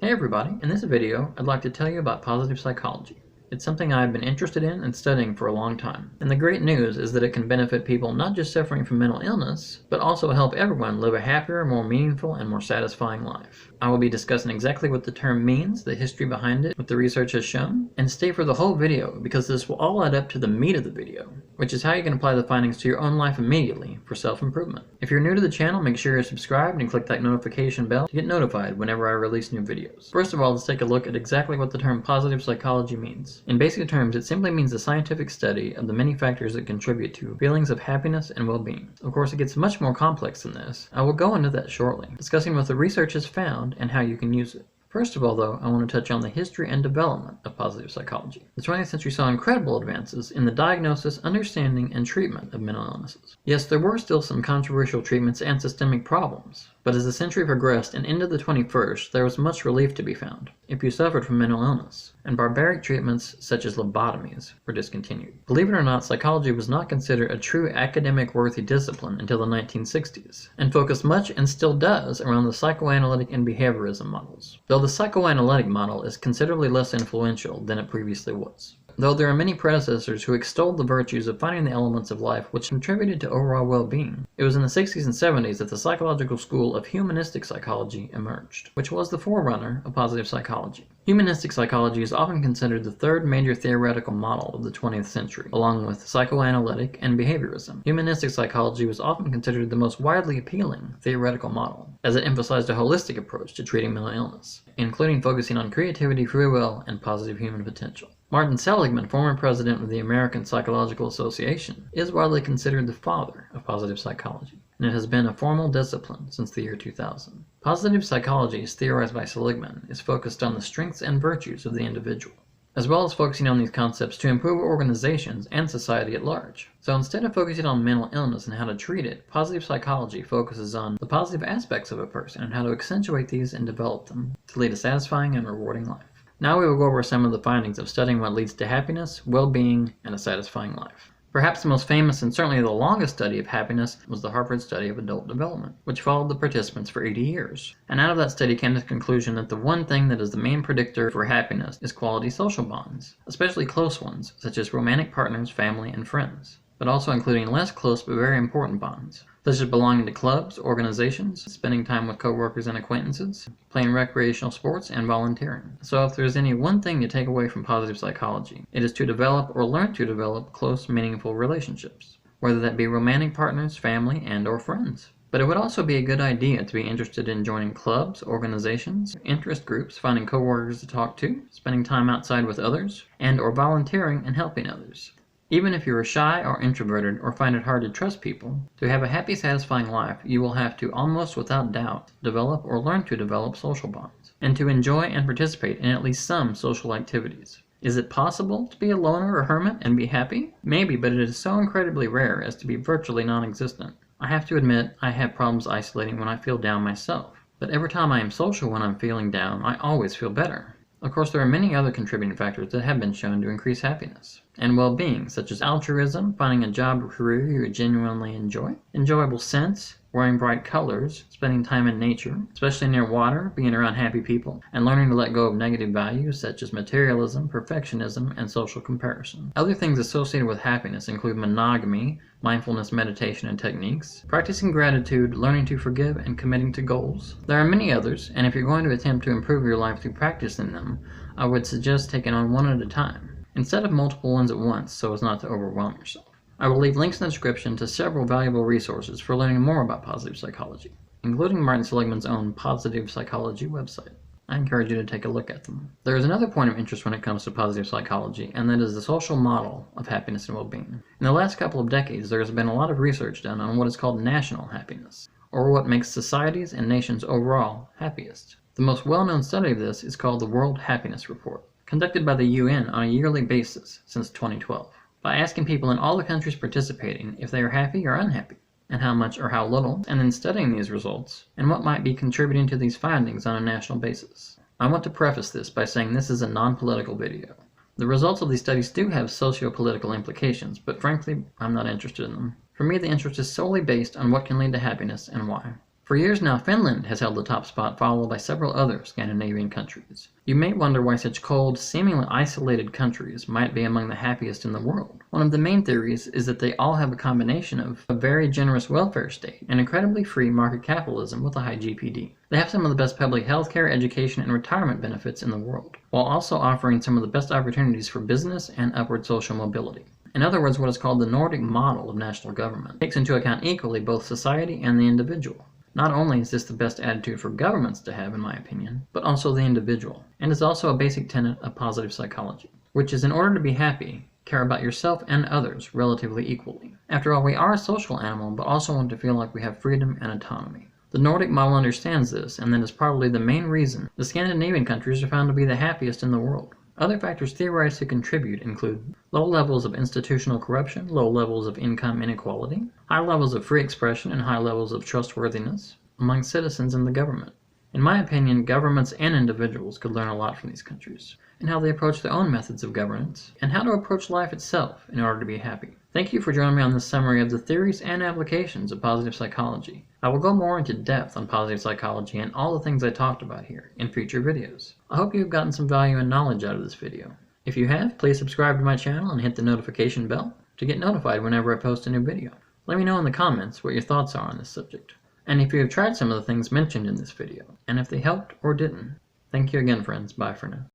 Hey everybody, in this video I'd like to tell you about positive psychology. It's something I've been interested in and studying for a long time. And the great news is that it can benefit people not just suffering from mental illness, but also help everyone live a happier, more meaningful, and more satisfying life. I will be discussing exactly what the term means, the history behind it, what the research has shown, and stay for the whole video because this will all add up to the meat of the video, which is how you can apply the findings to your own life immediately for self-improvement. If you're new to the channel, make sure you're subscribed and click that notification bell to get notified whenever I release new videos. First of all, let's take a look at exactly what the term positive psychology means. In basic terms, it simply means the scientific study of the many factors that contribute to feelings of happiness and well-being. Of course, it gets much more complex than this. I will go into that shortly, discussing what the research has found and how you can use it. First of all, though, I want to touch on the history and development of positive psychology. The 20th century saw incredible advances in the diagnosis, understanding, and treatment of mental illnesses. Yes, there were still some controversial treatments and systemic problems, but as the century progressed and into the 21st, there was much relief to be found if you suffered from mental illness, and barbaric treatments such as lobotomies were discontinued. Believe it or not, psychology was not considered a true academic-worthy discipline until the 1960s, and focused much and still does around the psychoanalytic and behaviorism models, though the psychoanalytic model is considerably less influential than it previously was. Though there are many predecessors who extolled the virtues of finding the elements of life which contributed to overall well-being, it was in the 60s and 70s that the psychological school of humanistic psychology emerged, which was the forerunner of positive psychology. Humanistic psychology is often considered the third major theoretical model of the 20th century, along with psychoanalytic and behaviorism. Humanistic psychology was often considered the most widely appealing theoretical model, as it emphasized a holistic approach to treating mental illness, including focusing on creativity, free will, and positive human potential. Martin Seligman, former president of the American Psychological Association, is widely considered the father of positive psychology, and it has been a formal discipline since the year 2000. Positive psychology, as theorized by Seligman, is focused on the strengths and virtues of the individual, as well as focusing on these concepts to improve organizations and society at large. So instead of focusing on mental illness and how to treat it, positive psychology focuses on the positive aspects of a person and how to accentuate these and develop them to lead a satisfying and rewarding life. Now we will go over some of the findings of studying what leads to happiness, well-being, and a satisfying life. Perhaps the most famous and certainly the longest study of happiness was the Harvard study of adult development, which followed the participants for 80 years. And out of that study came to the conclusion that the one thing that is the main predictor for happiness is quality social bonds, especially close ones, such as romantic partners, family, and friends, but also including less close but very important bonds, such as belonging to clubs, organizations, spending time with coworkers and acquaintances, playing recreational sports, and volunteering. So if there's any one thing to take away from positive psychology, it is to develop or learn to develop close, meaningful relationships, whether that be romantic partners, family, and/or friends. But it would also be a good idea to be interested in joining clubs, organizations, interest groups, finding coworkers to talk to, spending time outside with others, and/or volunteering and helping others. Even if you are shy or introverted or find it hard to trust people, to have a happy, satisfying life, you will have to, almost without doubt, develop or learn to develop social bonds, and to enjoy and participate in at least some social activities. Is it possible to be a loner or hermit and be happy? Maybe, but it is so incredibly rare as to be virtually non-existent. I have to admit, I have problems isolating when I feel down myself, but every time I am social when I'm feeling down, I always feel better. Of course, there are many other contributing factors that have been shown to increase happiness and well-being, such as altruism, finding a job or career you genuinely enjoy, enjoyable scents, wearing bright colors, spending time in nature, especially near water, being around happy people, and learning to let go of negative values such as materialism, perfectionism, and social comparison. Other things associated with happiness include monogamy, mindfulness, meditation, and techniques, practicing gratitude, learning to forgive, and committing to goals. There are many others, and if you're going to attempt to improve your life through practicing them, I would suggest taking on one at a time, instead of multiple ones at once so as not to overwhelm yourself. I will leave links in the description to several valuable resources for learning more about positive psychology, including Martin Seligman's own Positive Psychology website. I encourage you to take a look at them. There is another point of interest when it comes to positive psychology, and that is the social model of happiness and well-being. In the last couple of decades, there has been a lot of research done on what is called national happiness, or what makes societies and nations overall happiest. The most well-known study of this is called the World Happiness Report, conducted by the UN on a yearly basis since 2012. By asking people in all the countries participating if they are happy or unhappy, and how much or how little, and then studying these results, and what might be contributing to these findings on a national basis. I want to preface this by saying this is a non-political video. The results of these studies do have socio-political implications, but frankly, I'm not interested in them. For me, the interest is solely based on what can lead to happiness and why. For years now, Finland has held the top spot, followed by several other Scandinavian countries. You may wonder why such cold, seemingly isolated countries might be among the happiest in the world. One of the main theories is that they all have a combination of a very generous welfare state and incredibly free market capitalism with a high GPD. They have some of the best public healthcare, education, and retirement benefits in the world, while also offering some of the best opportunities for business and upward social mobility. In other words, what is called the Nordic model of national government takes into account equally both society and the individual. Not only is this the best attitude for governments to have, in my opinion, but also the individual, and is also a basic tenet of positive psychology, which is in order to be happy, care about yourself and others relatively equally. After all, we are a social animal, but also want to feel like we have freedom and autonomy. The Nordic model understands this, and that is probably the main reason the Scandinavian countries are found to be the happiest in the world. Other factors theorized to contribute include low levels of institutional corruption, low levels of income inequality, high levels of free expression, and high levels of trustworthiness among citizens and the government. In my opinion, governments and individuals could learn a lot from these countries, and how they approach their own methods of governance, and how to approach life itself in order to be happy. Thank you for joining me on this summary of the theories and applications of positive psychology. I will go more into depth on positive psychology and all the things I talked about here in future videos. I hope you have gotten some value and knowledge out of this video. If you have, please subscribe to my channel and hit the notification bell to get notified whenever I post a new video. Let me know in the comments what your thoughts are on this subject, and if you have tried some of the things mentioned in this video, and if they helped or didn't. Thank you again, friends. Bye for now.